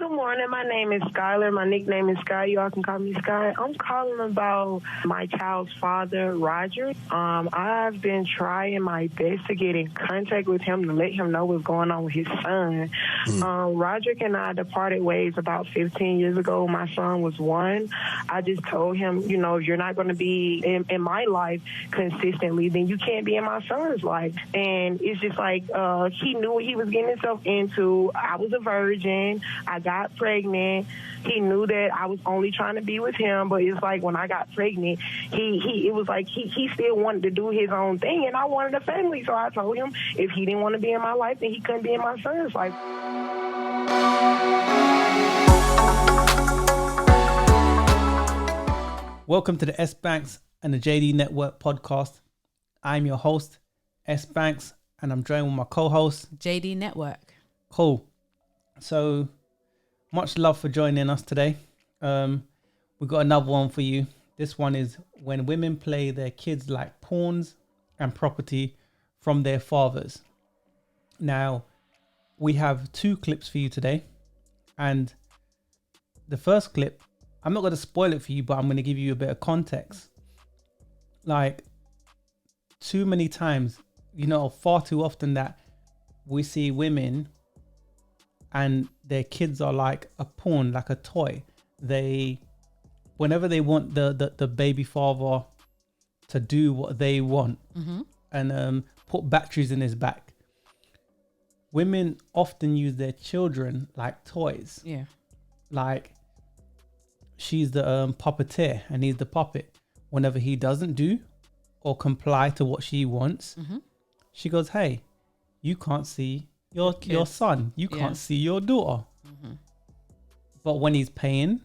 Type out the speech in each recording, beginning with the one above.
Good morning. My name is Skylar. My nickname is Sky. You all can call me Sky. I'm calling about my child's father, Roger. I've been trying my best to get in contact with him to let him know what's going on with his son. Roger and I departed ways about 15 years ago. My son was 1. I just told him, you know, if you're not going to be in my life consistently, then you can't be in my son's life. And it's just like he knew what he was getting himself into. I was a virgin. I got pregnant. He knew that I was only trying to be with him, but it's like when I got pregnant, it was like he still wanted to do his own thing, and I wanted a family. So I told him if he didn't want to be in my life, then he couldn't be in my son's life. Welcome to the S.Banks&JD Network podcast. I'm your host, S.Banks, and I'm joined with my co-host, JD Network. Cool. So, much love for joining us today. We've got another one for you. This one is when women play their kids like pawns and property from their fathers. Now, we have 2 clips for you today. And the first clip, I'm not going to spoil it for you, but I'm going to give you a bit of context. Like, too many times, you know, far too often that we see women and their kids are like a pawn, like a toy. Whenever they want the baby father to do what they want and put batteries in his back, women often use their children like toys. Yeah. Like, she's the puppeteer and he's the puppet. Whenever he doesn't do or comply to what she wants, she goes, hey, you can't see your son. You can't see your daughter. But when he's paying,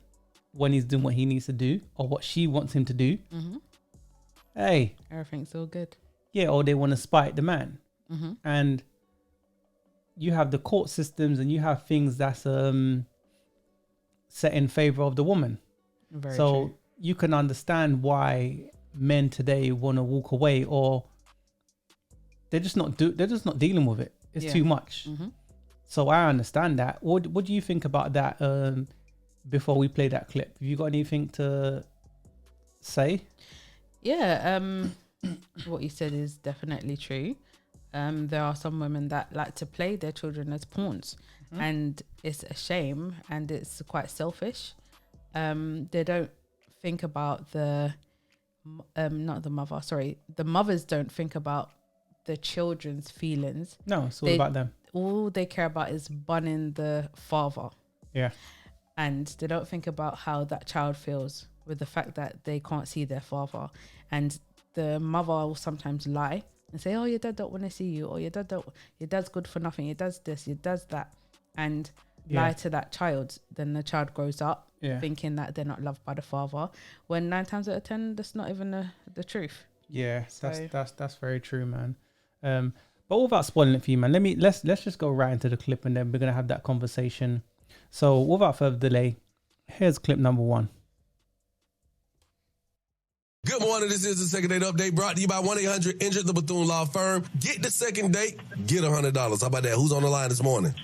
when he's doing what he needs to do or what she wants him to do, hey, everything's all good. Yeah, or they want to spite the man. And you have the court systems and you have things that's set in favor of the woman. Very so true. You can understand why men today want to walk away, or they're just not dealing with it. It's too much. So I understand that. What do you think about that? Before we play that clip, have you got anything to say? Yeah, what you said is definitely true. There are some women that like to play their children as pawns, and it's a shame and it's quite selfish. They don't think about the mothers don't think about the children's feelings. No, it's all about them. All they care about is bunning the father. Yeah. And they don't think about how that child feels with the fact that they can't see their father. And the mother will sometimes lie and say, oh, your dad don't want to see you, or your dad's good for nothing, your dad's this, your dad's that, and lie to that child. Then the child grows up thinking that they're not loved by the father, when 9 times out of 10 that's not even the truth. Yeah, so that's very true, man. But all about spoiling it for you, man. Let's just go right into the clip, and then we're gonna have that conversation. So without further delay, here's clip number 1. Good morning. This is the second date update brought to you by 1-800-INJURED, the Bethune Law Firm. Get the second date, get $100. How about that? Who's on the line this morning?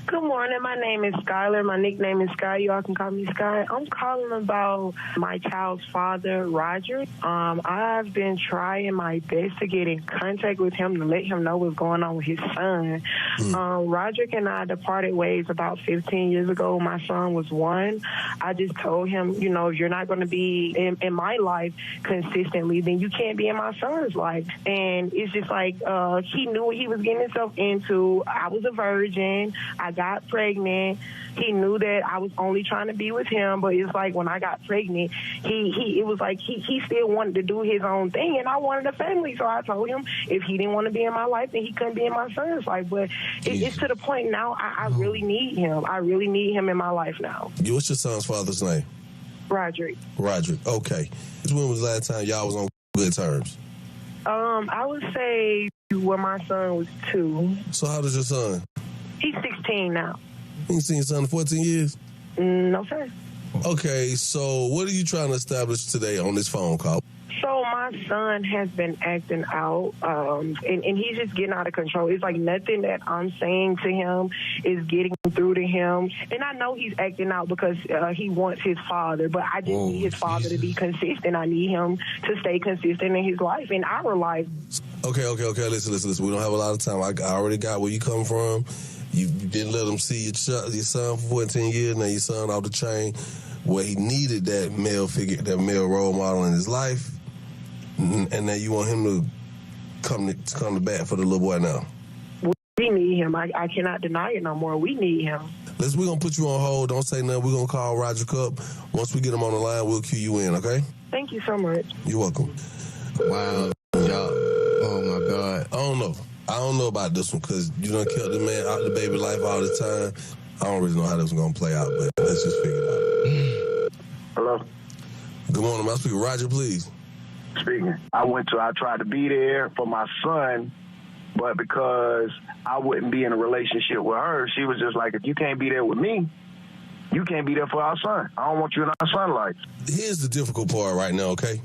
Good morning. My name is Skylar. My nickname is Sky. You all can call me Sky. I'm calling about my child's father, Roger. I've been trying my best to get in contact with him to let him know what's going on with his son. Roger and I departed ways about 15 years ago. My son was 1. I just told him, you know, if you're not going to be in my life consistently, then you can't be in my son's life. And it's just like he knew what he was getting himself into. I was a virgin. I got pregnant. He knew that I was only trying to be with him, but it's like when I got pregnant, it was like he still wanted to do his own thing, and I wanted a family. So I told him if he didn't want to be in my life, then he couldn't be in my son's life. But it's to the point now I really need him. I really need him in my life now. What's your son's father's name? Roderick. Okay. When was the last time y'all was on good terms? I would say when my son was 2. So how old is your son? He's 16 now. You ain't seen your son in 14 years? No, sir. Okay, so what are you trying to establish today on this phone call? So my son has been acting out, and he's just getting out of control. It's like nothing that I'm saying to him is getting through to him. And I know he's acting out because he wants his father, but I just need his father to be consistent. I need him to stay consistent in his life, in our life. Okay. Listen. We don't have a lot of time. I already got where you come from. You didn't let him see your son for 14 years. Now your son off the chain where he needed that male figure, that male role model in his life. And now you want him to come to bat for the little boy now. We need him. I cannot deny it no more. We need him. We're going to put you on hold. Don't say nothing. We're going to call Roger Cup. Once we get him on the line, we'll cue you in, okay? Thank you so much. You're welcome. Wow, y'all. Oh, my God. I don't know about this one because you done killed the man out the baby life all the time. I don't really know how this is going to play out, but let's just figure it out. Hello? Good morning. May I speak with Roger, please? Speaking. I tried to be there for my son, but because I wouldn't be in a relationship with her, she was just like, if you can't be there with me, you can't be there for our son. I don't want you in our son's life. Here's the difficult part right now, okay?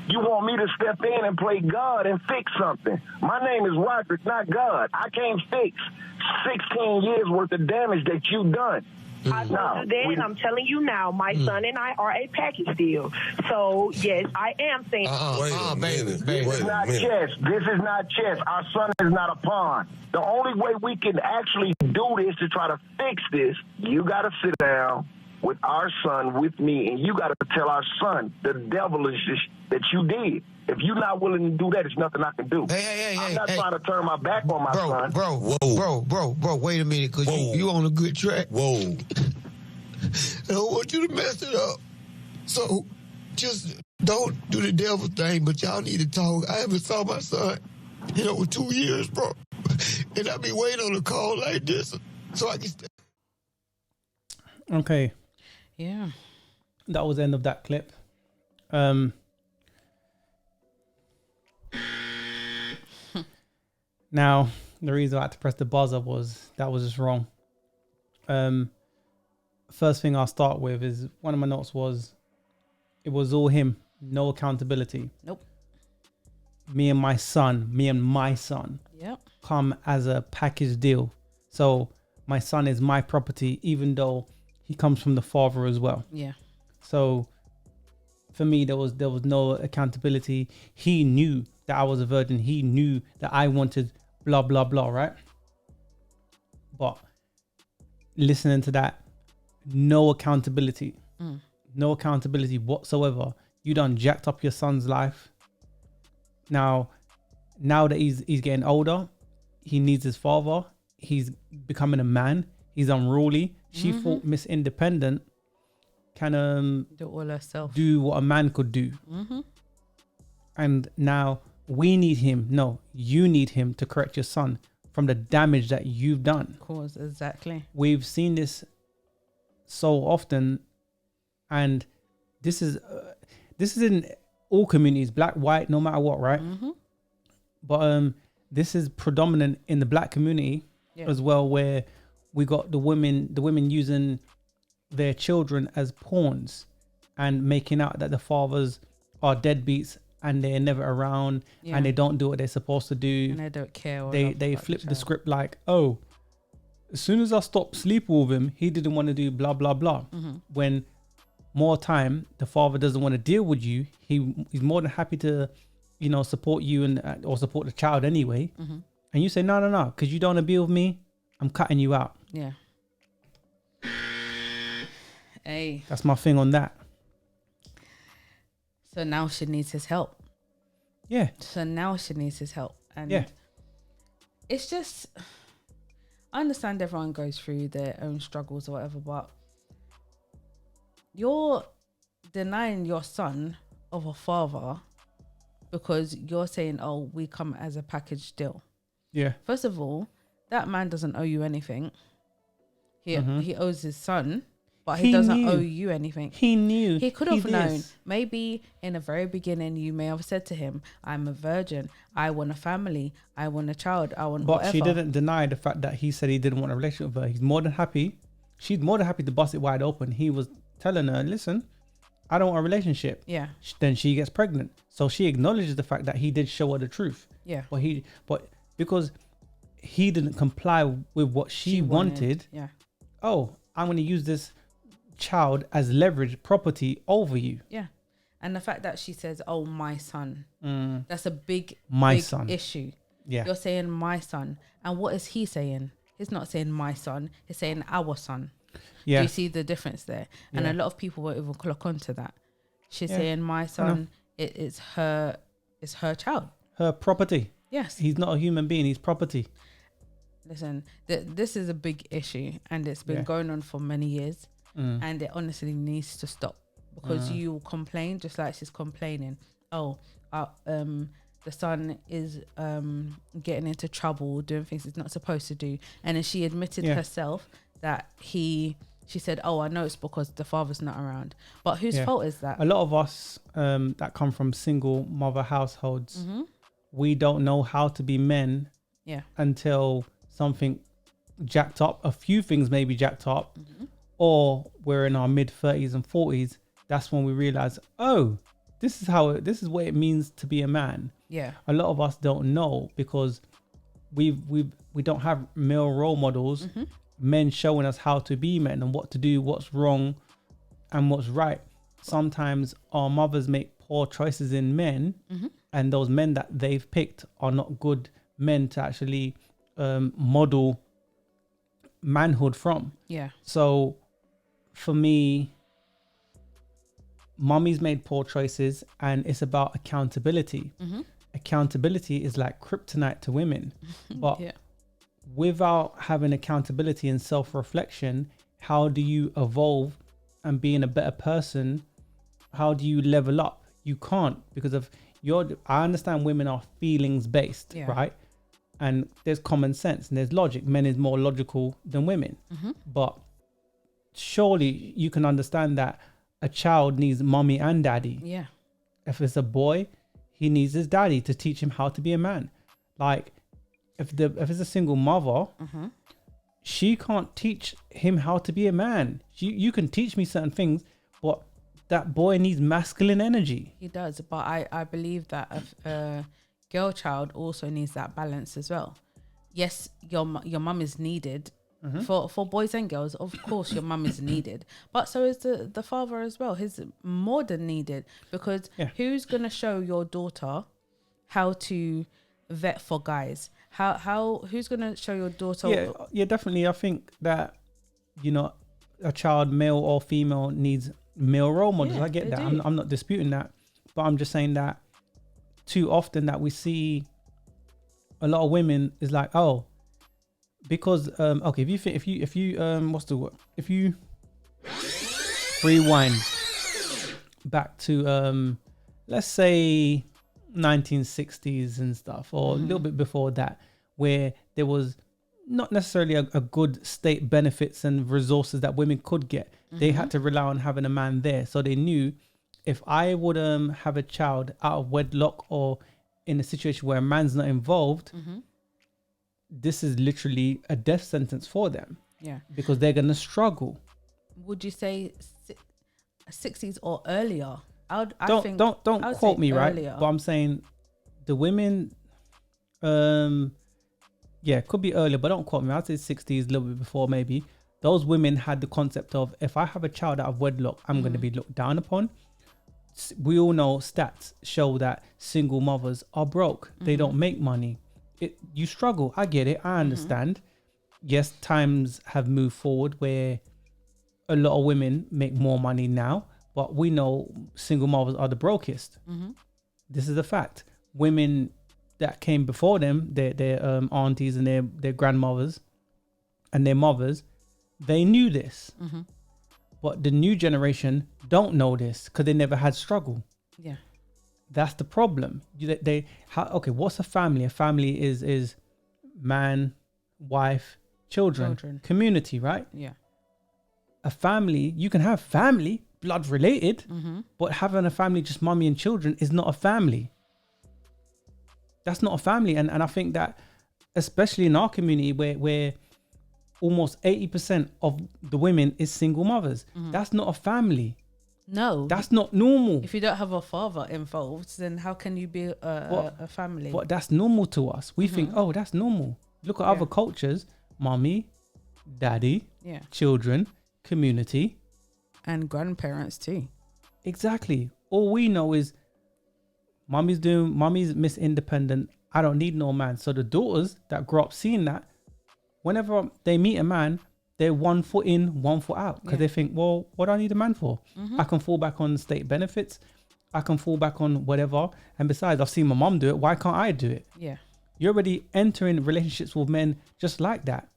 You want me to step in and play God and fix something. My name is Roderick, not God. I can't fix 16 years worth of damage that you've done. I told you then, and I'm telling you now, my son and I are a package deal. So, yes, I am saying... Wait a minute. This is not chess. This is not chess. Our son is not a pawn. The only way we can actually do this to try to fix this, you got to sit down with our son, with me, and you got to tell our son the devil is that you did. If you're not willing to do that, there's nothing I can do. I'm not trying to turn my back on my son. Bro, wait a minute, because you on a good track. Whoa. I don't want you to mess it up. So just don't do the devil thing, but y'all need to talk. I haven't saw my son in over 2 years, bro. And I be waiting on a call like this so I can stay. Okay. Yeah. That was the end of that clip. Now, the reason I had to press the buzzer was that was just wrong. First thing I'll start with is one of my notes was it was all him, no accountability. Nope. Me and my son Yep. come as a package deal. So my son is my property, even though he comes from the father as well. Yeah. So for me, there was no accountability. He knew that I was a virgin. He knew that I wanted blah, blah, blah, right? But listening to that, no accountability. No accountability whatsoever. You done jacked up your son's life. Now that he's getting older, he needs his father. He's becoming a man. He's unruly. She thought Miss Independent can do all herself. Do what a man could do. And now we need him. No, you need him to correct your son from the damage that you've done. Of course, exactly. We've seen this so often, and this is in all communities, black, white, no matter what, right? But this is predominant in the black community as well, where we got the women using their children as pawns and making out that the fathers are deadbeats and they're never around and they don't do what they're supposed to do. And they don't care. They flip the script like, oh, as soon as I stopped sleeping with him, he didn't want to do blah, blah, blah. When more time, the father doesn't want to deal with you. He's more than happy to, support you and or support the child anyway. And you say, no, because you don't want to be with me, I'm cutting you out. Yeah. Hey. That's my thing on that. So now she needs his help. Yeah. So now she needs his help. And it's just, I understand everyone goes through their own struggles or whatever, but you're denying your son of a father because you're saying, oh, we come as a package deal. Yeah. First of all, that man doesn't owe you anything. He owes his son, but he doesn't owe you anything. He knew. He could have known. Maybe in the very beginning, you may have said to him, I'm a virgin. I want a family. I want a child. I want whatever. But she didn't deny the fact that he said he didn't want a relationship with her. He's more than happy. She's more than happy to bust it wide open. He was telling her, listen, I don't want a relationship. Yeah. Then she gets pregnant. So she acknowledges the fact that he did show her the truth. Yeah. But because he didn't comply with what she wanted. Yeah. Oh, I'm going to use this child as leverage property over you. Yeah. And the fact that she says, "Oh, my son," that's a big son issue. Yeah. You're saying my son. And what is he saying? He's not saying my son. He's saying our son. Yeah. Do you see the difference there? And a lot of people won't even clock onto that. She's saying my son, it's her child. Her property. Yes. He's not a human being. He's property. Listen, this is a big issue and it's been going on for many years. And it honestly needs to stop. Because you will complain just like she's complaining. Oh, the son is getting into trouble, doing things he's not supposed to do. And then she admitted herself that she said, "Oh, I know it's because the father's not around." But whose fault is that? A lot of us that come from single mother households, we don't know how to be men until something jacked up. A few things may be jacked up, or we're in our mid 30s and 40s. That's when we realize, oh, this is what it means to be a man. Yeah. A lot of us don't know because we don't have male role models, men showing us how to be men and what to do, what's wrong and what's right. Sometimes our mothers make poor choices in men, and those men that they've picked are not good men to actually model manhood from. Yeah. So for me, mummy's made poor choices, and it's about accountability. Accountability is like kryptonite to women, but without having accountability and self-reflection, how do you evolve and being a better person? How do you level up? You can't, because of I understand women are feelings based, right? And there's common sense and there's logic. Men is more logical than women, but surely you can understand that a child needs mommy and daddy. Yeah. If it's a boy, he needs his daddy to teach him how to be a man. Like if it's a single mother, she can't teach him how to be a man. You can teach me certain things, but that boy needs masculine energy. He does, but I believe that a girl child also needs that balance as well. Yes, your mum is needed. For boys and girls, of course your mum is needed, but so is the father as well. He's more than needed, because who's gonna show your daughter how to vet for guys? Who's gonna show your daughter? Yeah, definitely. I think that, you know, a child, male or female, needs male role models. I get that. I'm not disputing that, but I'm just saying that too often that we see a lot of women is like, oh, because okay, if you rewind back to let's say 1960s and stuff, or a little bit before that, where there was not necessarily a good state benefits and resources that women could get. They had to rely on having a man there, so they knew if I would have a child out of wedlock or in a situation where a man's not involved, this is literally a death sentence for them. Yeah, because they're gonna struggle. Would you say 60s or earlier? Don't quote me, earlier. Right? But I'm saying the women, it could be earlier, but don't quote me. I'd say 60s, a little bit before maybe. Those women had the concept of, if I have a child out of wedlock, I'm going to be looked down upon. We all know stats show that single mothers are broke. They don't make money. You struggle. I get it. I understand. Yes, times have moved forward where a lot of women make more money now, but we know single mothers are the brokest. This is a fact. Women that came before them, their aunties and their grandmothers and their mothers, they knew this. But the new generation don't know this because they never had struggle. Yeah, that's the problem. Okay, what's a family? A family is man, wife, children, community, right? Yeah. A family, you can have family, blood related, but having a family just mommy and children is not a family. That's not a family. And I think that, especially in our community where almost 80% of the women is single mothers, that's not a family. No, That's not normal. if you don't have a father involved, then how can you be a family? But that's normal to us. We think, oh, that's normal. Look at other cultures: mommy, daddy, children, community, and grandparents too. Exactly. All we know is mommy's Miss Independent. I don't need no man. So the daughters that grow up seeing that, whenever they meet a man, they're 1 foot in, 1 foot out. Because they think, well, what do I need a man for? I can fall back on state benefits. I can fall back on whatever. And besides, I've seen my mom do it. Why can't I do it? Yeah. You're already entering relationships with men just like that.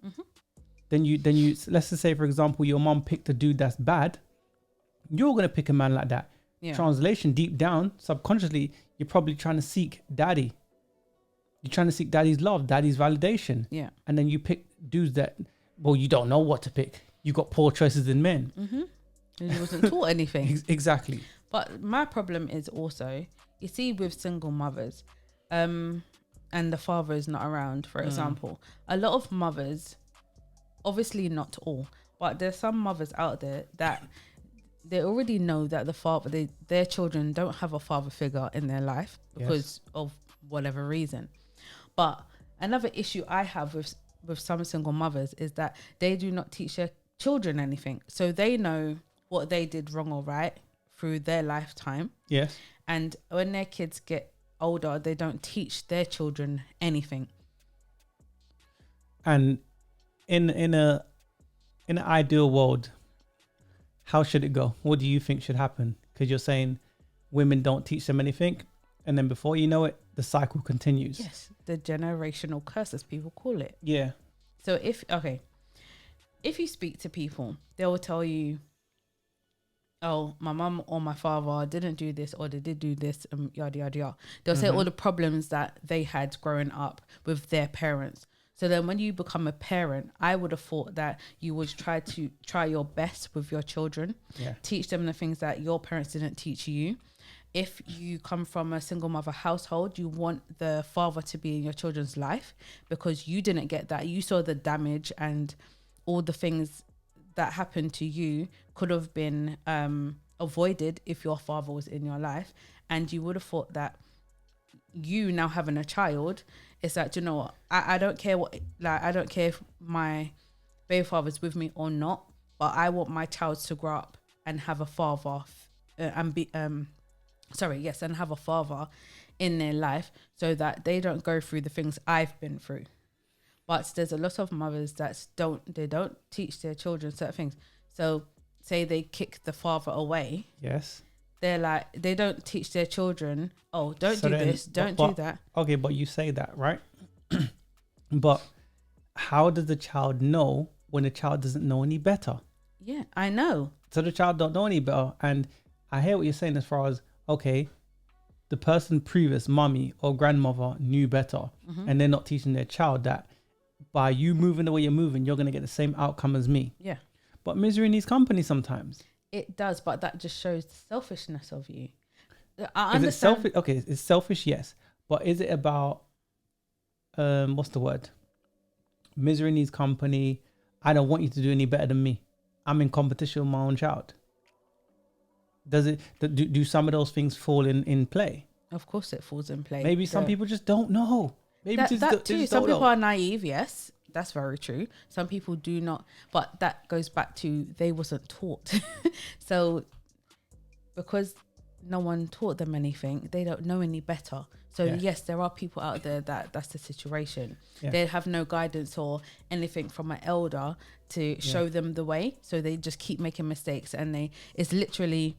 Then you let's just say, for example, your mom picked a dude that's bad. You're going to pick a man like that. Yeah. Translation, deep down, subconsciously, you're probably trying to seek daddy. You're trying to seek daddy's love, daddy's validation. Yeah. And then you pick dudes that, well, you don't know what to pick. You got poor choices in men. And you wasn't taught anything. Exactly. But my problem is also, you see, with single mothers, and the father is not around, for example, a lot of mothers, obviously not all, but there's some mothers out there that they already know that the father, their children don't have a father figure in their life because of whatever reason. But another issue I have with some single mothers is that they do not teach their children anything. So they know what they did wrong or right through their lifetime. Yes. And when their kids get older, they don't teach their children anything. And in an ideal world, how should it go? What do you think should happen? Because you're saying women don't teach them anything, and then before you know it, the cycle continues. Yes, the generational curse, as people call it. Yeah. So if you speak to people, they will tell you, oh, my mum or my father didn't do this, or they did do this, yada, yada, yada. They'll say all the problems that they had growing up with their parents. So then when you become a parent, I would have thought that you would try your best with your children, teach them the things that your parents didn't teach you. If you come from a single mother household, you want the father to be in your children's life because you didn't get that. You saw the damage and all the things that happened to you could have been avoided if your father was in your life. And you would have thought that you now having a child, it's like, you know what, I don't care I don't care if my baby father's with me or not, but I want my child to grow up and have a father and have a father in their life so that they don't go through the things I've been through. But there's a lot of mothers that don't teach their children certain things. So say they kick the father away. Yes. They're like, they don't teach their children, oh, don't do this, don't do that. Okay, but you say that, right? But how does the child know when the child doesn't know any better? Yeah, I know. So the child don't know any better. And I hear what you're saying as far as, okay, the person previous, mommy or grandmother, knew better. And they're not teaching their child that by you moving the way you're moving, you're going to get the same outcome as me. Yeah. But misery needs company sometimes. It does, but that just shows the selfishness of you. I understand. Is it selfish? Okay, it's selfish, yes. But is it about, what's the word? Misery needs company. I don't want you to do any better than me. I'm in competition with my own child. Does it? Do some of those things fall in play? Of course it falls in play. Maybe some people just don't know. Maybe that too. Some people are naive, yes. That's very true. Some people do not, but that goes back to they wasn't taught. So because no one taught them anything, they don't know any better. So yes, there are people out there that's the situation. They have no guidance or anything from an elder to show them the way. So they just keep making mistakes, and it's literally,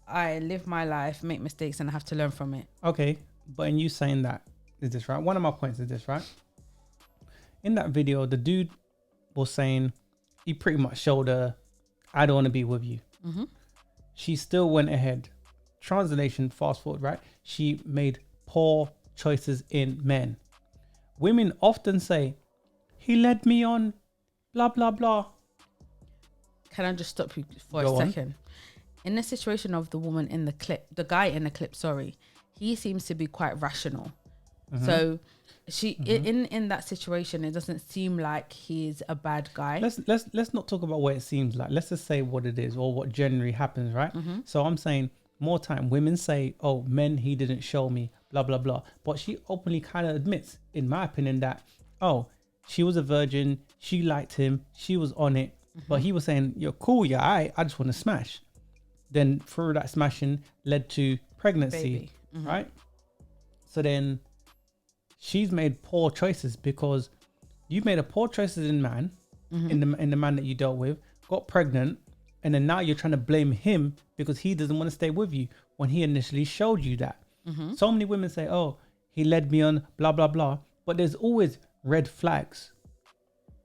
I live my life, make mistakes, and I have to learn from it. Okay, but in you saying that, is this right? One of my points is this, right? In that video, the dude was saying, he pretty much showed her, I don't want to be with you. She still went ahead. Translation, fast forward, right? She made poor choices in men. Women often say, he led me on, blah, blah, blah. Can I just stop you for a second? In the situation of the woman in the clip, the guy in the clip, sorry, he seems to be quite rational. So she in that situation, it doesn't seem like he's a bad guy. Let's not talk about what it seems like. Let's just say what it is or what generally happens, right? So I'm saying more time women say, oh, men, he didn't show me, blah blah blah, but she openly kind of admits, in my opinion, that oh, she was a virgin, she liked him, she was on it, but he was saying, you're cool, yeah, I just want to smash. Then through that smashing led to pregnancy, right? So then she's made poor choices because you've made a poor choices in man, in the man that you dealt with, got pregnant, and then now you're trying to blame him because he doesn't want to stay with you when he initially showed you that. So many women say, oh, he led me on, blah blah blah, but there's always red flags.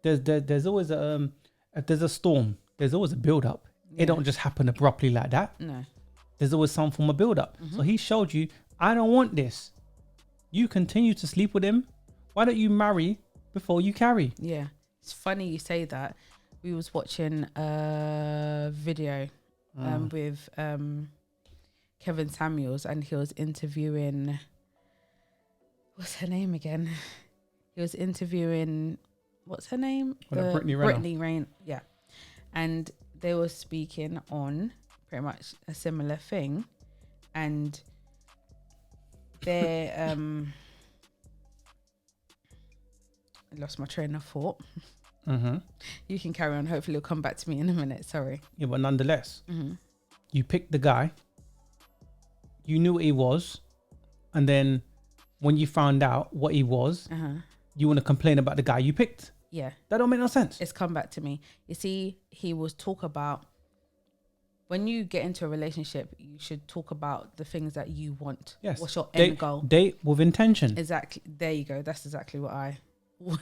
There's always if there's a storm, there's always a build up. It don't just happen abruptly like that. No, there's always some form of build up. So he showed you, I don't want this. You continue to sleep with him. Why don't you marry before you carry? Yeah, it's funny you say that. We was watching a video with Kevin Samuels, and he was interviewing, what's her name again? He was interviewing, what's her name? Brittany Rain. Yeah. And they were speaking on pretty much a similar thing. And they I lost my train of thought. You can carry on. Hopefully it'll come back to me in a minute. Sorry. Yeah, but nonetheless, you picked the guy, you knew what he was, and then when you found out what he was, you want to complain about the guy you picked. Yeah. That don't make no sense. It's come back to me. You see, he was talk about when you get into a relationship, you should talk about the things that you want. Yes. What's your end goal? Date with intention. Exactly. There you go. That's exactly what I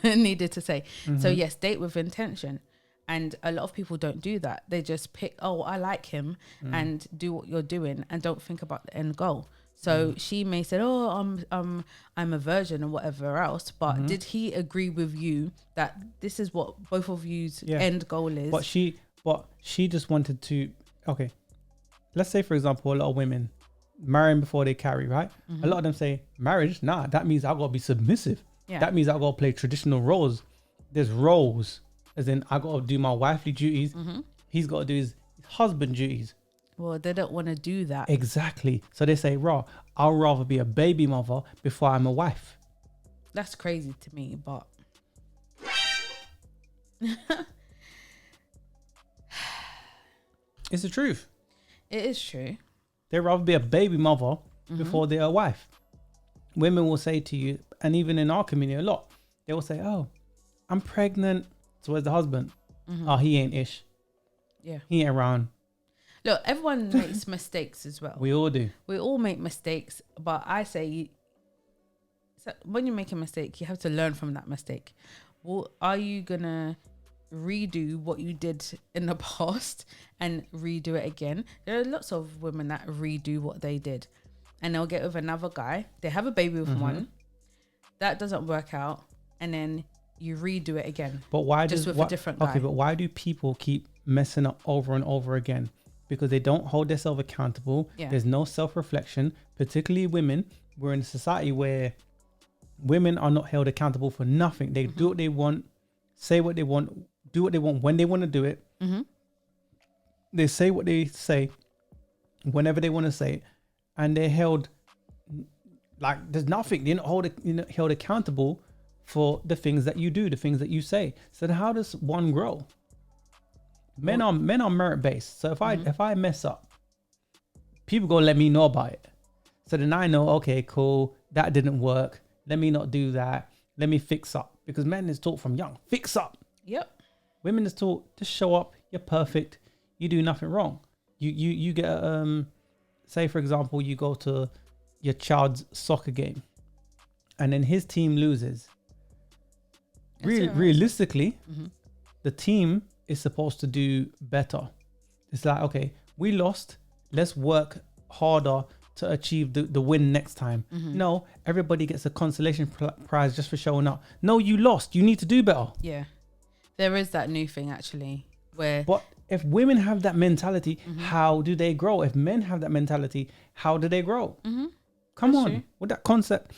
needed to say. So yes, date with intention. And a lot of people don't do that. They just pick, oh, I like him, and do what you're doing and don't think about the end goal. So she may say, oh, I'm a virgin or whatever else. But did he agree with you that this is what both of you's end goal is? But she just wanted to, okay, let's say, for example, a lot of women marrying before they carry, right? A lot of them say, marriage, nah, that means I got to be submissive. Yeah. That means I got to play traditional roles. There's roles, as in I got to do my wifely duties. He's got to do his husband duties. Well, they don't want to do that. Exactly. So they say, I'll rather be a baby mother before I'm a wife. That's crazy to me, but It's the truth. it is true. They'd rather be a baby mother before they're a wife. Women will say to you, and even in our community a lot, they will say, oh, I'm pregnant. So where's the husband? Oh, he ain't ish. Yeah. He ain't around. Look, everyone makes mistakes as well. We all do. We all make mistakes, but I say, so when you make a mistake, you have to learn from that mistake. Well, are you gonna redo what you did in the past and redo it again? There are lots of women that redo what they did, and they'll get with another guy. They have a baby with one, that doesn't work out, and then you redo it again. But why just with a different guy? Okay, but why do people keep messing up over and over again? Because they don't hold themselves accountable. Yeah. There's no self-reflection, particularly women. We're in a society where women are not held accountable for nothing. They do what they want, say what they want, do what they want when they want to do it. They say what they say whenever they want to say it, and they're held like there's nothing. They're not held accountable for the things that you do, the things that you say. So then how does one grow? Men are merit based. So if I mess up, people gonna let me know about it. So then I know, okay, cool, that didn't work. Let me not do that. Let me fix up. Because men is taught from young, fix up. Yep. Women is taught, just show up. You're perfect. You do nothing wrong. You get say for example, you go to your child's soccer game, and then his team loses. Realistically, the team is supposed to do better. It's like, okay, we lost. Let's work harder to achieve the win next time. No, everybody gets a consolation prize just for showing up. No, you lost. You need to do better. Yeah. There is that new thing actually where... But if women have that mentality, how do they grow? If men have that mentality, how do they grow? Come That's on. true. With that concept,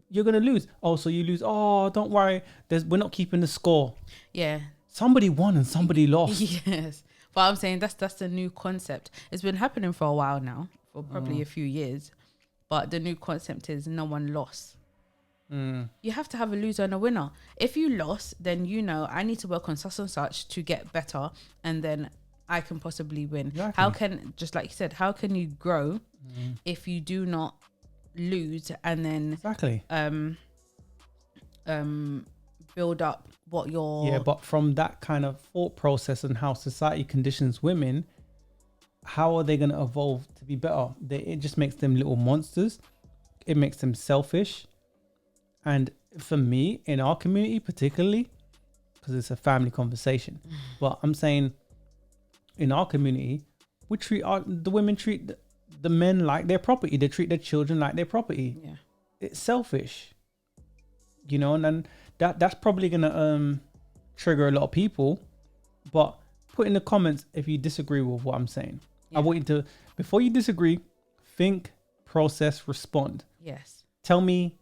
you're gonna lose. Oh, so you lose. Oh, don't worry. We're not keeping the score. Yeah. Somebody won and somebody lost. Yes. But I'm saying that's the new concept. It's been happening for a while now, for probably a few years. But the new concept is no one lost. You have to have a loser and a winner. If you lost, then I need to work on such and such to get better, and then I can possibly win. Exactly. How can, just like you said, how can you grow if you do not lose and then Exactly. build up what your... Yeah, but from that kind of thought process and how society conditions women, how are they going to evolve to be better? It just makes them little monsters. It makes them selfish. And for me, in our community particularly, because it's a family conversation, but I'm saying in our community, the women treat the men like their property. They treat their children like their property. Yeah. It's selfish, and then that's probably gonna trigger a lot of people. But put in the comments if you disagree with what I'm saying. Yeah. I want you to, before you disagree, think, process, respond. Yes. Tell me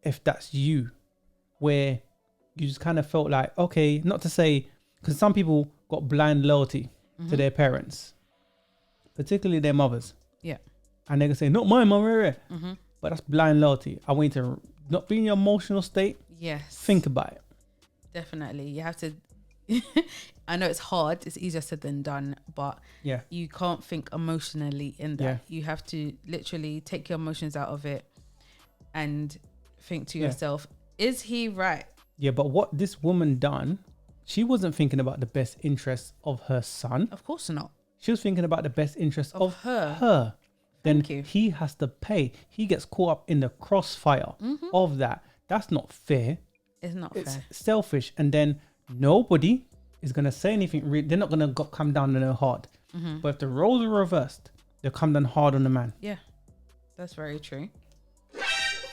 if that's you, where you just kind of felt like, okay, not to say, because some people got blind loyalty to their parents, particularly their mothers. Yeah. And they're going to say, not my mother. But that's blind loyalty. I want you to not be in your emotional state. Yes. Think about it. Definitely. You have to... I know it's hard. It's easier said than done. But Yeah. you can't think emotionally in that. Yeah. You have to literally take your emotions out of it and think to Yeah. yourself, is he right? Yeah, but what this woman done, she wasn't thinking about the best interests of her son. Of course not. She was thinking about the best interest Of of her. her. Then Thank you. he has to pay. He gets caught up in the crossfire of that. That's not fair. It's not It's fair. selfish. And then nobody is going to say anything. They're not going to come down on her hard. But if the roles are reversed, they'll come down hard on the man. Yeah, that's very true.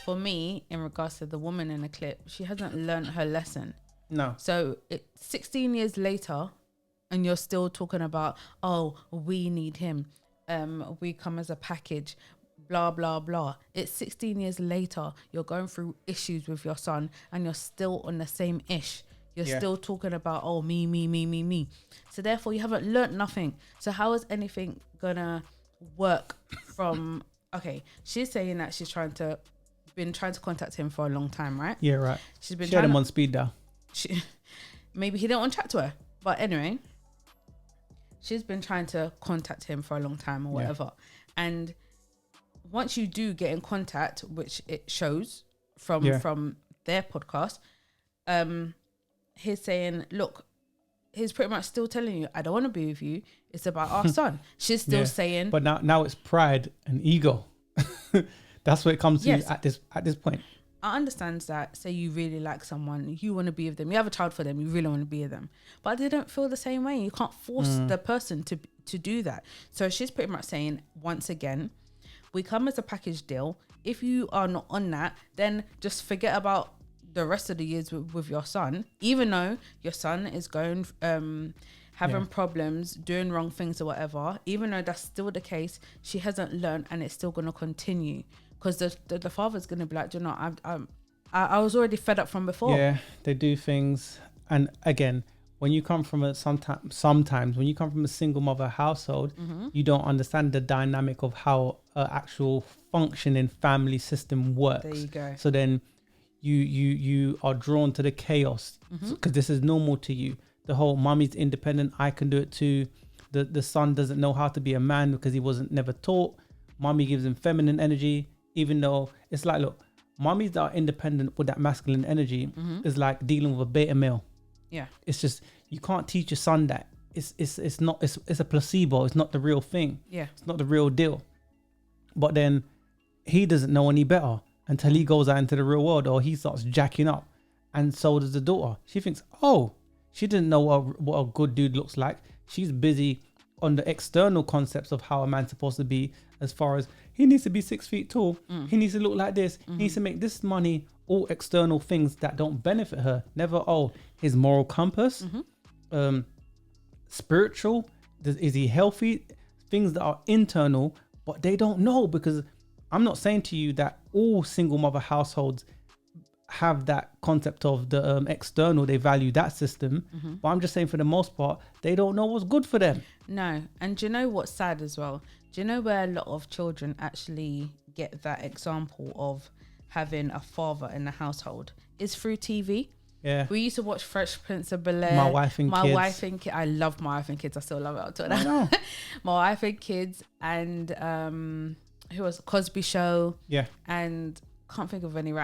For me, in regards to the woman in the clip, she hasn't learned her lesson. No. So 16 years later, and you're still talking about, oh, we need him. We come as a package, blah, blah, blah. It's 16 years later, you're going through issues with your son and you're still on the same ish. You're still talking about, oh, me. So therefore, you haven't learnt nothing. So how is anything gonna work from, okay, she's saying that she's been trying to contact him for a long time, right? Yeah, right. She's been She had him on speed dial. Maybe he didn't want to chat to her. But anyway, she's been trying to contact him for a long time or whatever. And once you do get in contact, which it shows from their podcast, he's saying, look, he's pretty much still telling you, I don't want to be with you. It's about our son. She's still saying... But now it's pride and ego. That's what it comes to Yes. at this point. I understand that, say you really like someone, you want to be with them, you have a child for them, you really want to be with them, but they don't feel the same way. You can't force the person to do that. So she's pretty much saying, once again, we come as a package deal. If you are not on that, then just forget about the rest of the years with your son, even though your son is going having problems, doing wrong things or whatever. Even though that's still the case, she hasn't learned, and it's still going to continue. Because the father's going to be like, do you know, I was already fed up from before. Yeah, they do things. And again, when you come from sometimes when you come from a single mother household, you don't understand the dynamic of how an actual functioning family system works. There you go. So then you are drawn to the chaos because this is normal to you. The whole mommy's independent, I can do it too. The son doesn't know how to be a man because he wasn't never taught. Mommy gives him feminine energy. Even though it's like, look, mommies that are independent with that masculine energy is like dealing with a beta male. Yeah. It's just, you can't teach your son that. It's not, it's a placebo. It's not the real thing. Yeah. It's not the real deal. But then he doesn't know any better until he goes out into the real world or he starts jacking up. And so does the daughter. She thinks, oh, she didn't know what a good dude looks like. She's busy on the external concepts of how a man's supposed to be, as far as he needs to be 6 feet tall. He needs to look like this. He needs to make this money, all external things that don't benefit her. Never, his moral compass, spiritual, is he healthy? Things that are internal, but they don't know, because I'm not saying to you that all single mother households have that concept of the external. They value that system. But I'm just saying, for the most part, they don't know what's good for them. No. And do you know what's sad as well? Do you know where a lot of children actually get that example of having a father in the household? Is through TV. Yeah. We used to watch Fresh Prince of Bel-Air. My Wife and Kids. I love My Wife and Kids. I still love it up to now. My Wife and Kids, and who was Cosby Show. Yeah. And can't think of any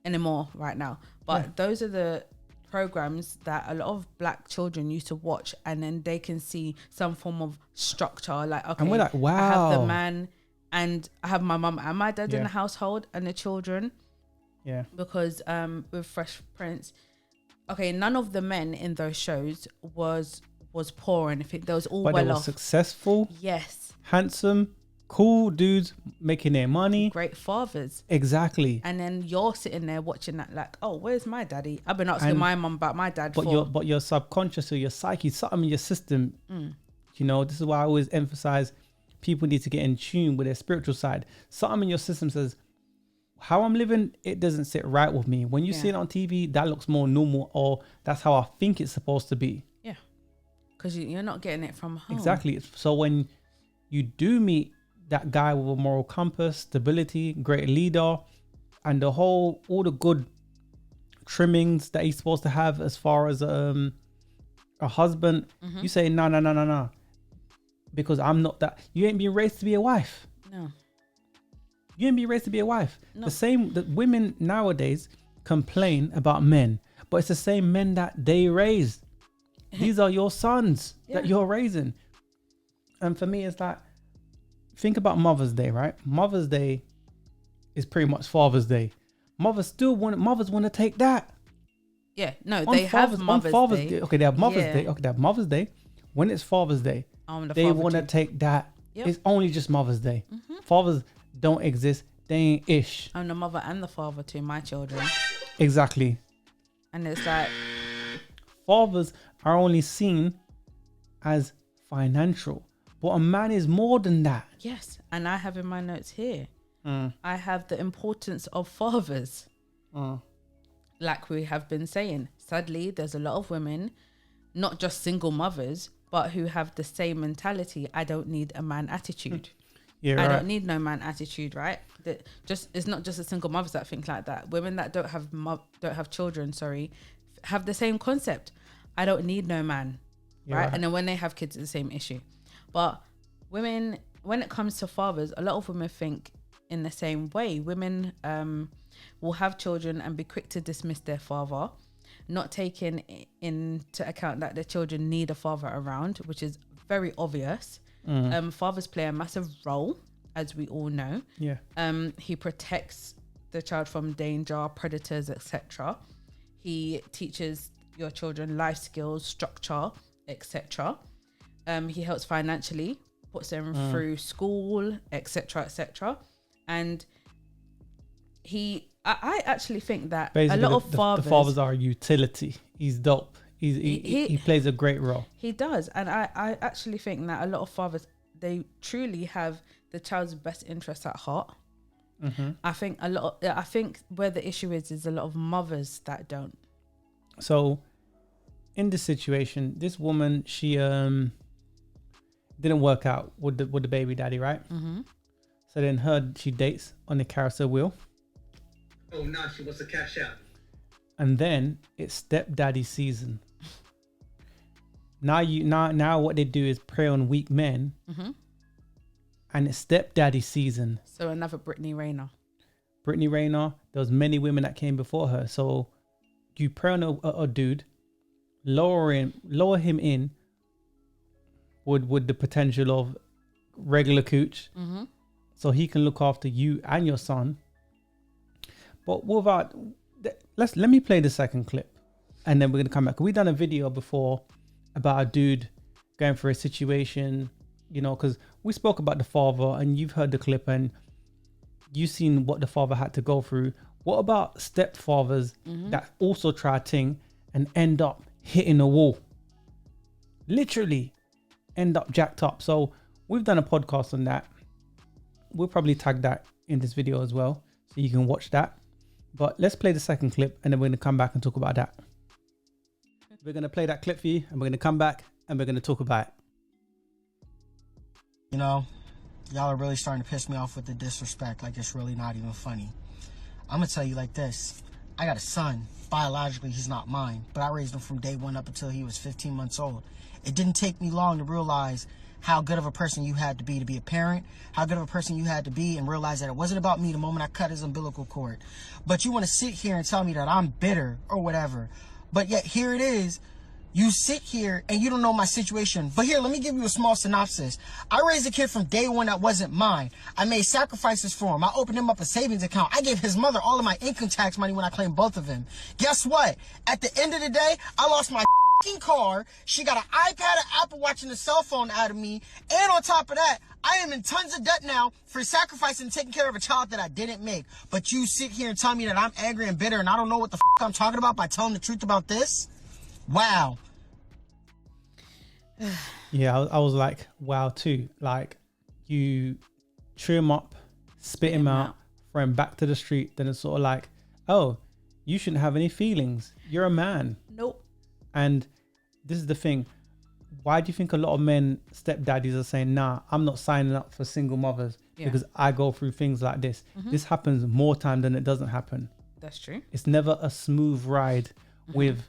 anymore right now. But those are the programs that a lot of black children used to watch, and then they can see some form of structure. Like, okay, and we're like, wow. I have the man, and I have my mum and my dad in the household, and the children. Yeah. Because with Fresh Prince, okay, none of the men in those shows was poor or anything. They was all but well they were off. Successful. Yes. Handsome. Cool dudes making their money. Great fathers. Exactly. And then you're sitting there watching that like, oh, where's my daddy? I've been asking my mum about my dad but your subconscious or your psyche, something in your system, you know, this is why I always emphasize people need to get in tune with their spiritual side. Something in your system says, how I'm living, it doesn't sit right with me. When you see it on TV, that looks more normal, or that's how I think it's supposed to be. Yeah. Because you're not getting it from home. Exactly. So when you do meet that guy with a moral compass, stability, great leader, and all the good trimmings that he's supposed to have as far as a husband, you say, no. Because I'm not that. You ain't being raised to be a wife. No. You ain't being raised to be a wife. No. The same that women nowadays complain about men, but it's the same men that they raised. These are your sons that you're raising. And for me, it's like, think about Mother's Day, right? Mother's Day is pretty much Father's Day. Mothers want to take that. Yeah, no, they have Mother's Day. Okay, they have Mother's Day. Okay, they have Mother's Day. When it's Father's Day, they want to take that. Yep. It's only just Mother's Day. Fathers don't exist. They ain't ish. I'm the mother and the father to my children. Exactly. And it's like, fathers are only seen as financial, but a man is more than that. Yes. And I have in my notes here, I have the importance of fathers. Like we have been saying, sadly, there's a lot of women, not just single mothers, but who have the same mentality. I don't need a man attitude. I don't need no man attitude, right? It's not just the single mothers that think like that. Women that don't have children, have the same concept. I don't need no man, right? And then when they have kids, it's the same issue. But women, when it comes to fathers, a lot of women think in the same way. Women will have children and be quick to dismiss their father, not taking into account that their children need a father around, which is very obvious. Fathers play a massive role, as we all know. Yeah. He protects the child from danger, predators, etc. He teaches your children life skills, structure, etc. He helps financially, puts them through school, etc., etc. And I actually think that basically a lot of fathers... The fathers are a utility. He's dope. He plays a great role. He does. And I actually think that a lot of fathers, they truly have the child's best interest at heart. I think where the issue is a lot of mothers that don't. So in this situation, this woman, she didn't work out with the baby daddy, right? So then she dates on the carousel wheel. Oh, now she wants to cash out. And then it's stepdaddy season. Now what they do is prey on weak men. And it's stepdaddy season. So another Brittany Rayner. There was many women that came before her. So you prey on a dude, lower him in with the potential of regular cooch, so he can look after you and your son. But let me play the second clip, and then we're gonna come back. We've done a video before about a dude going through a situation, because we spoke about the father, and you've heard the clip and you've seen what the father had to go through. What about stepfathers that also try a thing and end up hitting a wall? Literally end up jacked up. So we've done a podcast on that. We'll probably tag that in this video as well, so you can watch that. But let's play the second clip and then we're going to come back and talk about that. We're going to play that clip for you and we're going to come back and we're going to talk about it. You know, y'all are really starting to piss me off with the disrespect. Like, it's really not even funny. I'm going to tell you like this. I got a son. Biologically, he's not mine. But I raised him from day one up until he was 15 months old. It didn't take me long to realize how good of a person you had to be a parent, how good of a person you had to be, and realize that it wasn't about me the moment I cut his umbilical cord. But you want to sit here and tell me that I'm bitter or whatever. But yet here it is. You sit here and you don't know my situation. But here, let me give you a small synopsis. I raised a kid from day one that wasn't mine. I made sacrifices for him. I opened him up a savings account. I gave his mother all of my income tax money when I claimed both of them. Guess what? At the end of the day, I lost my car. She got an iPad, an Apple Watch, and a cell phone out of me. And on top of that, I am in tons of debt now for sacrificing and taking care of a child that I didn't make. But you sit here and tell me that I'm angry and bitter and I don't know what the I'm talking about by telling the truth about this? Wow. Yeah, I was like, wow, too. Like, you chew him up, spit him out, throw him back to the street. Then it's sort of like, oh, you shouldn't have any feelings. You're a man. Nope. And this is the thing. Why do you think a lot of men, stepdaddies, are saying, nah, I'm not signing up for single mothers because I go through things like this. This happens more time than it doesn't happen. That's true. It's never a smooth ride with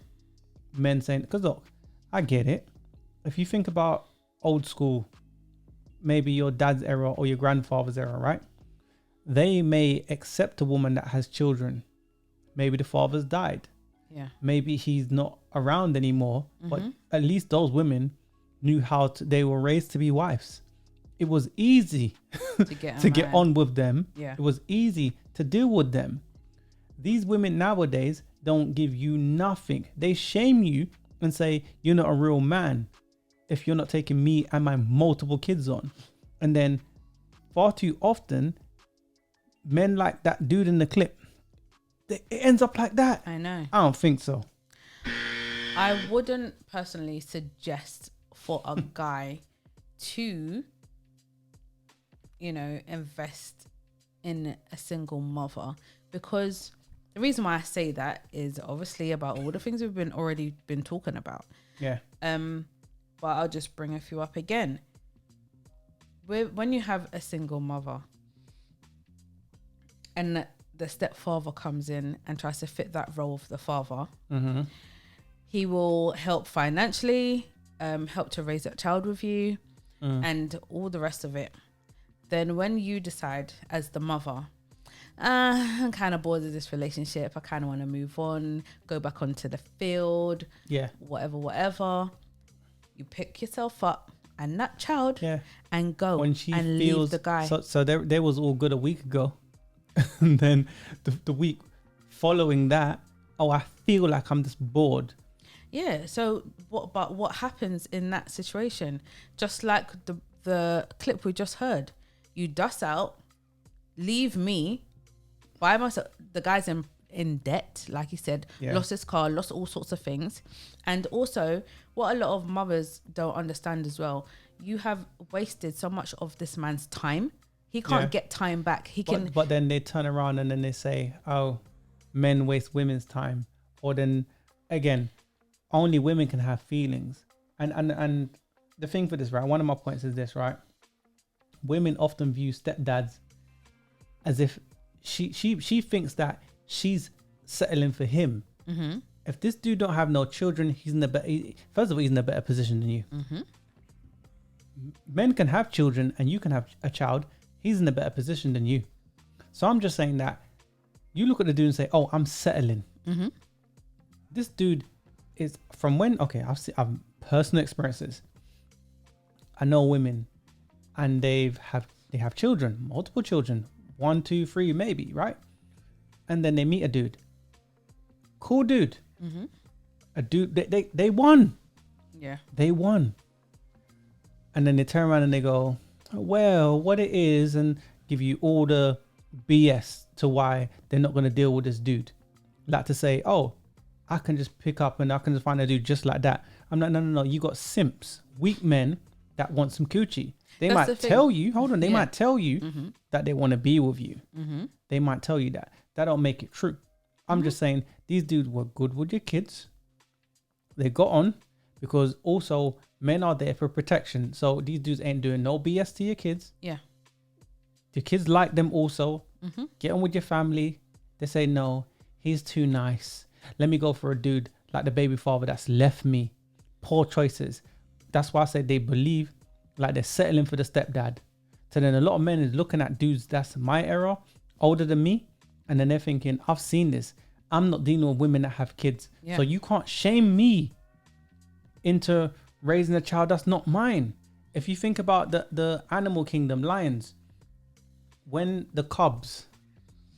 men saying, because look, I get it. If you think about old school, maybe your dad's era or your grandfather's era, right? They may accept a woman that has children. Maybe the father's died. Yeah. Maybe he's not around anymore, but at least those women knew how to, they were raised to be wives. It was easy to get on with them. Yeah. It was easy to deal with them. These women nowadays don't give you nothing. They shame you and say, you're not a real man if you're not taking me and my multiple kids on. And then far too often, men like that dude in the clip, it ends up like that. I know. I don't think so. I wouldn't personally suggest for a guy to, invest in a single mother, because the reason why I say that is obviously about all the things we've already been talking about. Yeah. But I'll just bring a few up again. When you have a single mother and the stepfather comes in and tries to fit that role of the father, he will help financially, help to raise that child with you, and all the rest of it. Then when you decide as the mother, I'm kind of bored of this relationship, I kind of want to move on, go back onto the field, whatever, you pick yourself up and that child and go when she and leave the guy. So there was all good a week ago. And then the week following that, I feel like I'm just bored. Yeah. So what happens in that situation? Just like the clip we just heard, you dust out, leave me by myself. The guy's in debt, like he said, lost his car, lost all sorts of things. And also, what a lot of mothers don't understand as well, you have wasted so much of this man's time. He can't get time back. But then they turn around and then they say, oh, men waste women's time. Or then, again, only women can have feelings. And the thing for this, right, one of my points is this, right? Women often view stepdads as if she thinks that she's settling for him. If this dude don't have no children, he's in a better position than you. Men can have children and you can have a child. He's in a better position than you. So I'm just saying that you look at the dude and say, oh, I'm settling. This dude is from when, I've personal experiences. I know women and they have children, multiple children, 1, 2, 3, maybe, right? And then they meet a dude. Cool dude. A dude, they won. Yeah. They won. And then they turn around and they go, well, what it is, and give you all the BS to why they're not going to deal with this dude. Like to say, oh, I can just pick up and I can just find a dude just like that. I'm like, no. You got simps, weak men that want some coochie. They might tell you, might tell you that they want to be with you. They might tell you that. That don't make it true. I'm just saying these dudes were good with your kids. They got on because also men are there for protection. So these dudes ain't doing no BS to your kids. Yeah. Your kids like them also. Get on with your family. They say, no, he's too nice. Let me go for a dude like the baby father that's left me. Poor choices. That's why I say they believe like they're settling for the stepdad. So then a lot of men is looking at dudes that's my era, older than me. And then they're thinking, I've seen this. I'm not dealing with women that have kids. Yeah. So you can't shame me into raising a child that's not mine. If you think about the animal kingdom, lions, when the cubs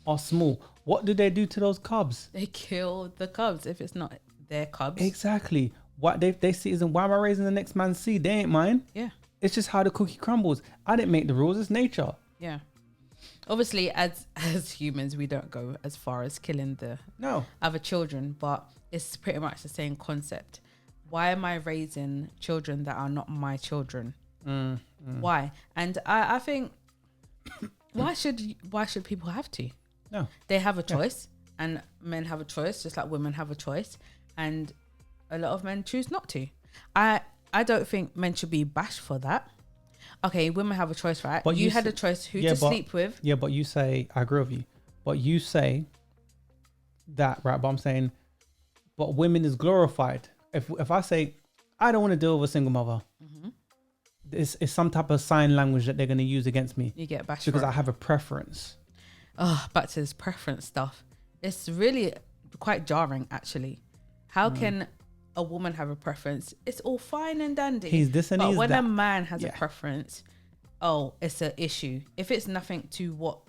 are small, what do they do to those cubs? They kill the cubs if it's not their cubs. Exactly. What they see isn't, why am I raising the next man's seed? They ain't mine. Yeah. It's just how the cookie crumbles. I didn't make the rules. It's nature. Yeah. Obviously, as humans, we don't go as far as killing the other children, but it's pretty much the same concept. Why am I raising children that are not my children? Why? And I think why should people have to? No. They have a choice, and men have a choice, just like women have a choice, and a lot of men choose not to. I don't think men should be bashed for that. Okay, women have a choice, right? But you had a choice who to sleep with. Yeah, but you say, I agree with you. But you say that, right? But I'm saying, but women is glorified. If I say, I don't want to deal with a single mother, it's some type of sign language that they're going to use against me. You get bashed because for I it. have a preference. Oh, back to this preference stuff. It's really quite jarring, actually. How can a woman have a preference? It's all fine and dandy. He's this and but he's when that. a man has a preference, it's an issue. If it's nothing to what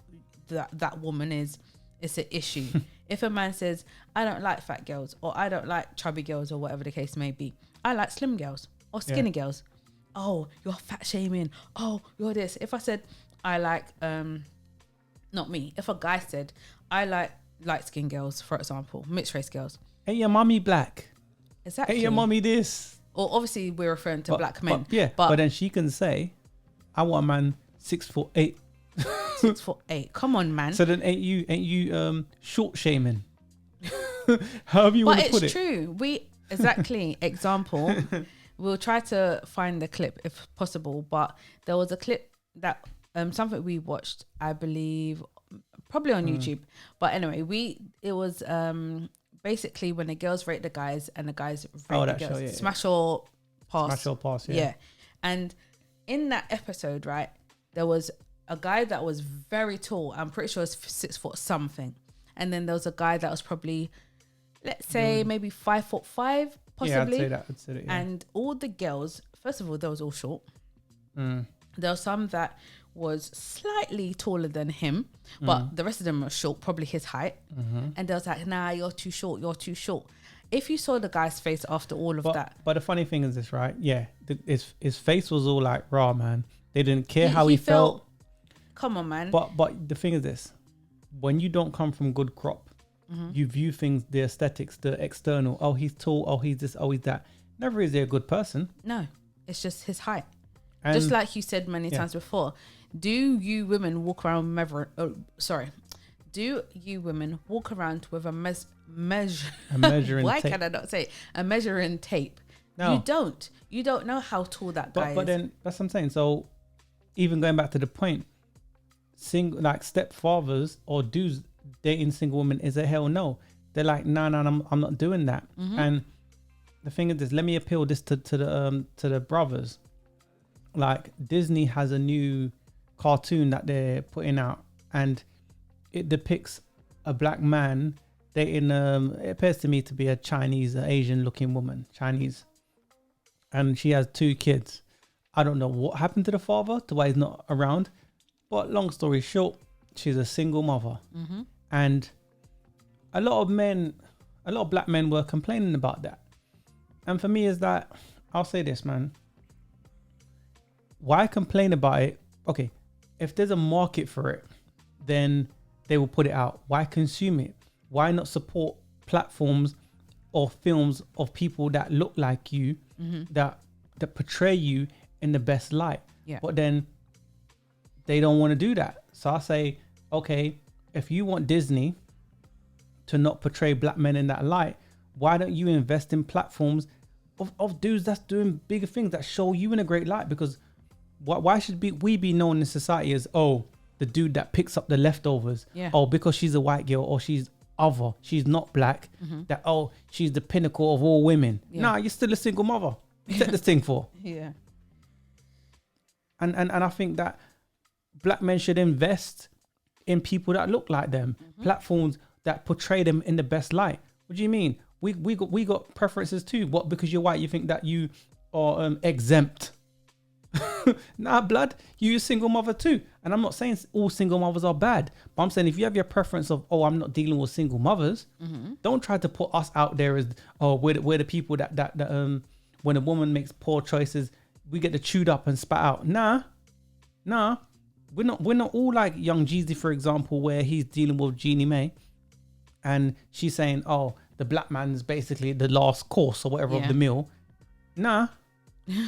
that woman is, it's an issue. If a man says, I don't like fat girls, or I don't like chubby girls, or whatever the case may be, I like slim girls or skinny girls. Oh, you're fat shaming. Oh, you're this. If I said I like not me. If a guy said, I like light-skinned girls, for example, mixed-race girls. Hey, your mommy black. Exactly. Hey, your mommy this. Or obviously, we're referring to black men. But then she can say, I want a man 6'8". 6'8". Come on, man. So then ain't you short shaming? However you want to put it. But it's true. Exactly. Example. We'll try to find the clip if possible. But there was a clip that something we watched, I believe, probably on YouTube. But anyway, it was basically when the girls rate the guys and the guys rate the girls. Show, Smash or pass. Smash or pass, Yeah. And in that episode, right, there was a guy that was very tall. I'm pretty sure it's 6 foot something. And then there was a guy that was probably, let's say, maybe 5'5", possibly. Yeah, I'd say that. Yeah. And all the girls, first of all, they was all short. There were some that was slightly taller than him, but the rest of them were short, probably his height. And they was like, nah, you're too short. If you saw the guy's face after all of that. But the funny thing is this, right? Yeah, his face was all like raw, man. They didn't care how he felt. Come on, man. But the thing is this, when you don't come from good crop, you view things, the aesthetics, the external. Oh, he's tall. Oh, he's this. Oh, he's that. Never is he a good person. No, it's just his height. And just like you said many times before, do you women walk around do you women walk around with a measuring why tape. Can I not say it? A measuring tape? No. You don't know how tall that guy is. But then that's what I'm saying. So even going back to the point, stepfathers or dudes dating single women is a hell no. They're like, no, I'm not doing that. And the thing is this, let me appeal this to the brothers. Like Disney has a new cartoon that they're putting out, and it depicts a black man dating it appears to me to be a Chinese, Asian looking woman, Chinese, and she has 2 kids. I don't know what happened to the father to why he's not around, but long story short, she's a single mother. And a lot of black men were complaining about that. And for me is that, I'll say this, man, why complain about it? Okay, if there's a market for it, then they will put it out. Why consume it? Why not support platforms or films of people that look like you, that portray you in the best light? But then they don't want to do that. So I say, okay, if you want Disney to not portray black men in that light, why don't you invest in platforms of dudes that's doing bigger things that show you in a great light? Because why should we be known in society as, oh, the dude that picks up the leftovers? Yeah. Oh, because she's a white girl or she's not black, that, oh, she's the pinnacle of all women. Yeah. Nah, you're still a single mother. You set this thing for. Yeah. And I think that black men should invest in people that look like them, platforms that portray them in the best light. What do you mean? We got preferences too. What, because you're white, you think that you are exempt? Nah, blood, you're a single mother too. And I'm not saying all single mothers are bad, but I'm saying if you have your preference of, oh, I'm not dealing with single mothers, don't try to put us out there as, oh, we're the people that when a woman makes poor choices, we get to chewed up and spat out. Nah, we're not all like Young Jeezy, for example, where he's dealing with Jeannie Mae and she's saying, oh, the black man's basically the last course or whatever of the meal. Nah,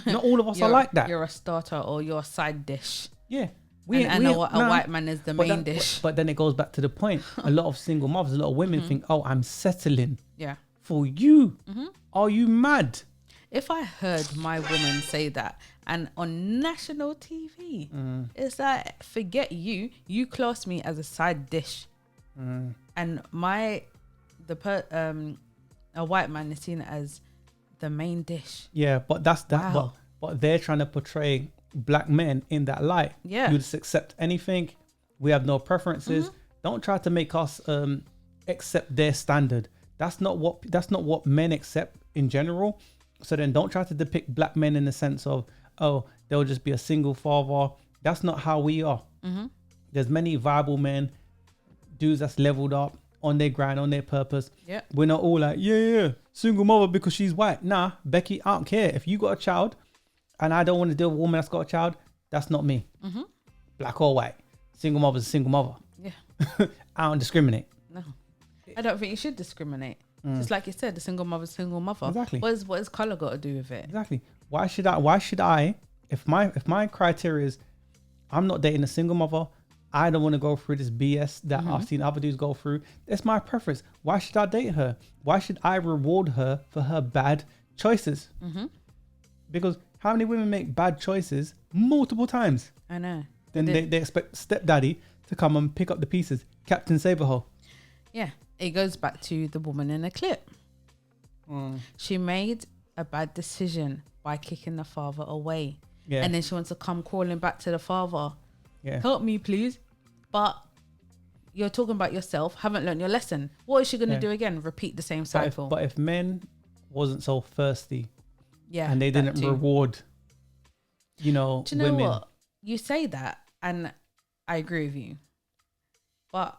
not all of us are like that. You're a starter or you're a side dish. Yeah. A white man is the main dish. But then it goes back to the point. A lot of single mothers, a lot of women think, oh, I'm settling for you. Are you mad? If I heard my woman say that and on national TV, it's like, forget you. You class me as a side dish. And a white man is seen as the main dish. Yeah, but that's that. Wow. But they're trying to portray black men in that light. Yeah. You just accept anything. We have no preferences. Don't try to make us accept their standard. That's not what men accept in general. So then don't try to depict black men in the sense of, oh, they'll just be a single father. That's not how we are. There's many viable men, dudes that's leveled up on their grind, on their purpose. Yeah. We're not all like, yeah, single mother because she's white. Nah, Becky, I don't care. If you got a child and I don't want to deal with a woman that's got a child, that's not me. Black or white. Single mother's a single mother. Yeah. I don't discriminate. No. I don't think you should discriminate. Just like you said, the single mother's single mother. Exactly. What has colour got to do with it? Exactly. Why should I, if my criteria is I'm not dating a single mother, I don't want to go through this BS that I've seen other dudes go through. That's my preference. Why should I date her? Why should I reward her for her bad choices? Because how many women make bad choices multiple times? I know. Then they expect stepdaddy to come and pick up the pieces. Captain Save-A-Ho. Yeah. It goes back to the woman in the clip. She made a bad decision by kicking the father away. Yeah. And then she wants to come crawling back to the father. Yeah. Help me, please. But you're talking about yourself, haven't learned your lesson. What is she going to do again? Repeat the same cycle. But if men wasn't so thirsty, yeah, and they didn't reward, do you know women. what? You say that, and I agree with you. But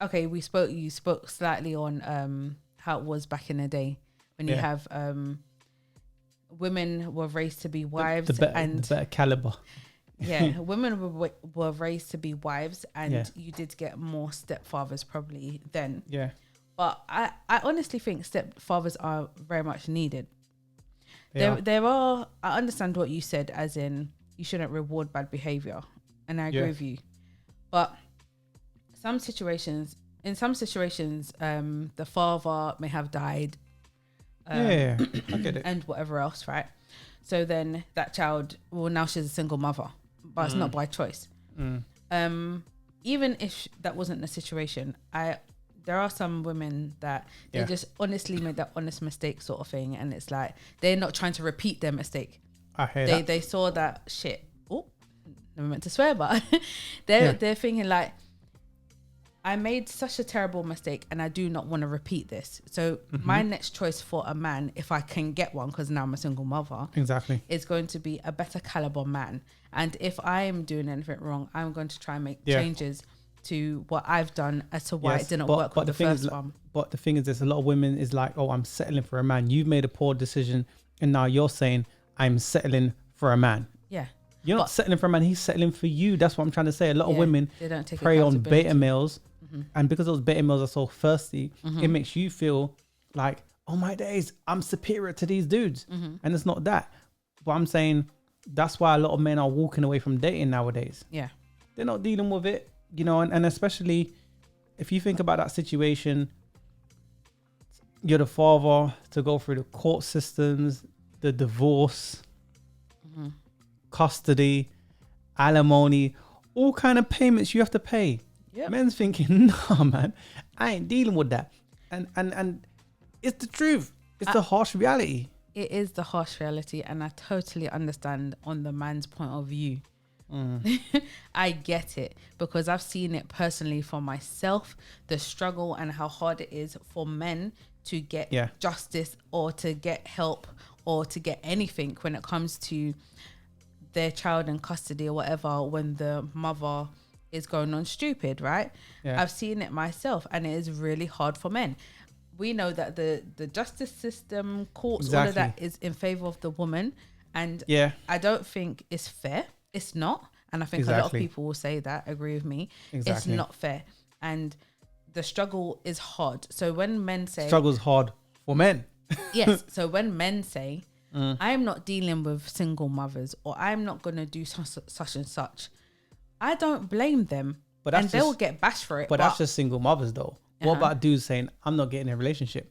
okay, you spoke slightly on how it was back in the day when you have women were raised to be wives the better caliber. Yeah, women were raised to be wives, and you did get more stepfathers probably then. Yeah. But I honestly think stepfathers are very much needed. There are. I understand what you said, as in you shouldn't reward bad behavior, and I agree with you. But in some situations, the father may have died. I get it. And whatever else, right? So then that child, now she's a single mother, but it's not by choice. Even if that wasn't the situation, there are some women that they just honestly made that honest mistake sort of thing, and it's like they're not trying to repeat their mistake. I hear that. They saw that shit. Oh, never meant to swear, but they're thinking like, I made such a terrible mistake and I do not want to repeat this. So my next choice for a man, if I can get one, because now I'm a single mother, exactly, is going to be a better caliber man. And if I am doing anything wrong, I'm going to try and make changes to what I've done as to why it didn't work with the first one. But the thing is, there's a lot of women is like, oh, I'm settling for a man. You've made a poor decision, and now you're saying I'm settling for a man. Yeah. You're not settling for a man. He's settling for you. That's what I'm trying to say. A lot of women they don't take prey on beta males. And because those beta males are so thirsty, it makes you feel like, oh my days, I'm superior to these dudes. And it's not that. But I'm saying that's why a lot of men are walking away from dating nowadays. Yeah. They're not dealing with it, and especially if you think about that situation, you're the father to go through the court systems, the divorce, custody, alimony, all kind of payments you have to pay. Yep. Men's thinking, nah, man, I ain't dealing with that. And it's the truth. It's the harsh reality. It is the harsh reality, and I totally understand on the man's point of view. I get it, because I've seen it personally for myself, the struggle and how hard it is for men to get justice or to get help or to get anything when it comes to their child in custody or whatever, when the mother is going on stupid, right? I've seen it myself, and it is really hard for men. We know that the justice system, courts, all of that is in favor of the woman, and I don't think it's fair. It's not, and I think a lot of people will say that, agree with me. It's not fair, and the struggle is hard. So when men say struggle's hard for men, yes. So when men say, "I'm not dealing with single mothers," or "I'm not going to do such and such," I don't blame them, and they will get bashed for it. But that's just single mothers, though. What about dudes saying, "I'm not getting a relationship,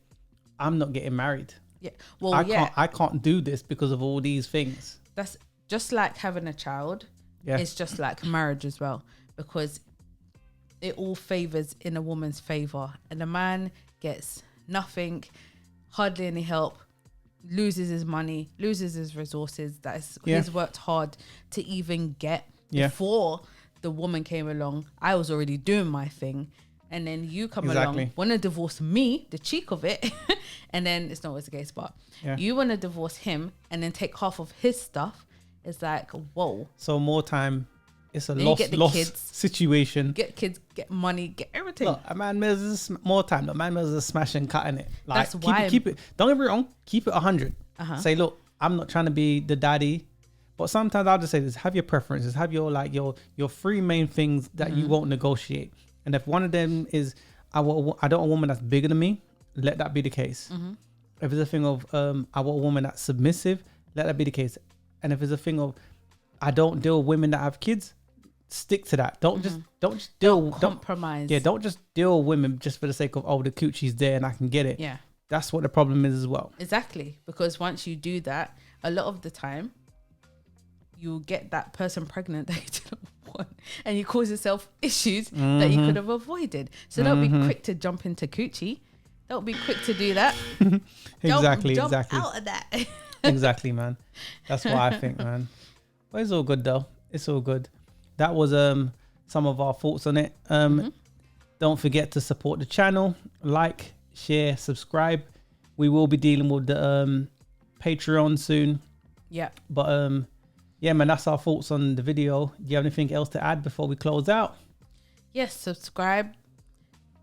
I'm not getting married"? Yeah, well, I can't do this because of all these things. That's just like having a child. It's just like marriage as well, because it all favors in a woman's favor, and a man gets nothing, hardly any help, loses his money, loses his resources that he's worked hard to even get. Before the woman came along, I was already doing my thing, and then you come along, want to divorce me, the cheek of it, and then it's not always the case, but you want to divorce him and then take half of his stuff. It's like, whoa. So more time, it's a loss situation. Get kids, get money, get everything. Look, a man measures more time. The man measures smash and cutting it. Like, that's why keep it. Don't get me wrong. Keep it 100. Say, look, I'm not trying to be the daddy, but sometimes I'll just say this: have your preferences, have your your three main things that you won't negotiate. And if one of them is, I don't want a woman that's bigger than me, let that be the case. If it's a thing of, I want a woman that's submissive, let that be the case. And if it's a thing of, I don't deal with women that have kids, stick to that. Don't just compromise. Don't just deal with women just for the sake of, oh, the coochie's there and I can get it. That's what the problem is as well. Exactly, because once you do that, a lot of the time, you'll get that person pregnant that you didn't want, and you cause yourself issues that you could have avoided. So don't be quick to jump into coochie. Don't be quick to do that. Exactly. Jump out of that. Exactly, man. That's what I think, man. But it's all good though. It's all good. That was some of our thoughts on it. Don't forget to support the channel, like, share, subscribe. We will be dealing with the Patreon soon. But yeah, man, that's our thoughts on the video. Do you have anything else to add before we close out? Yes, subscribe.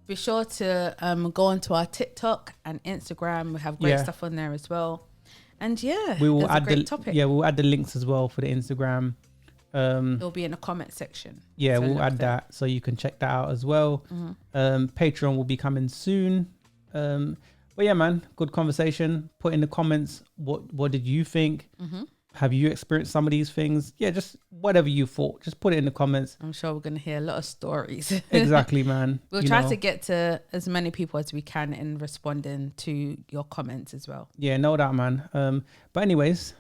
Be sure to go onto our TikTok and Instagram. We have great stuff on there as well. And we will add the topic. we'll add the links as well for the Instagram. It'll be in the comment section. Yeah, so we'll add that so you can check that out as well. Patreon will be coming soon. But yeah, man, good conversation. Put in the comments what did you think? Have you experienced some of these things? Yeah, just whatever you thought. Just put it in the comments. I'm sure we're going to hear a lot of stories. Exactly, man. We'll try to get to as many people as we can in responding to your comments as well. Yeah, no doubt, man. But anyways,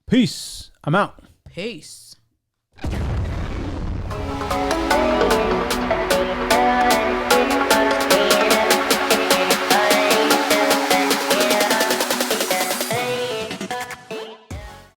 peace. I'm out. Peace.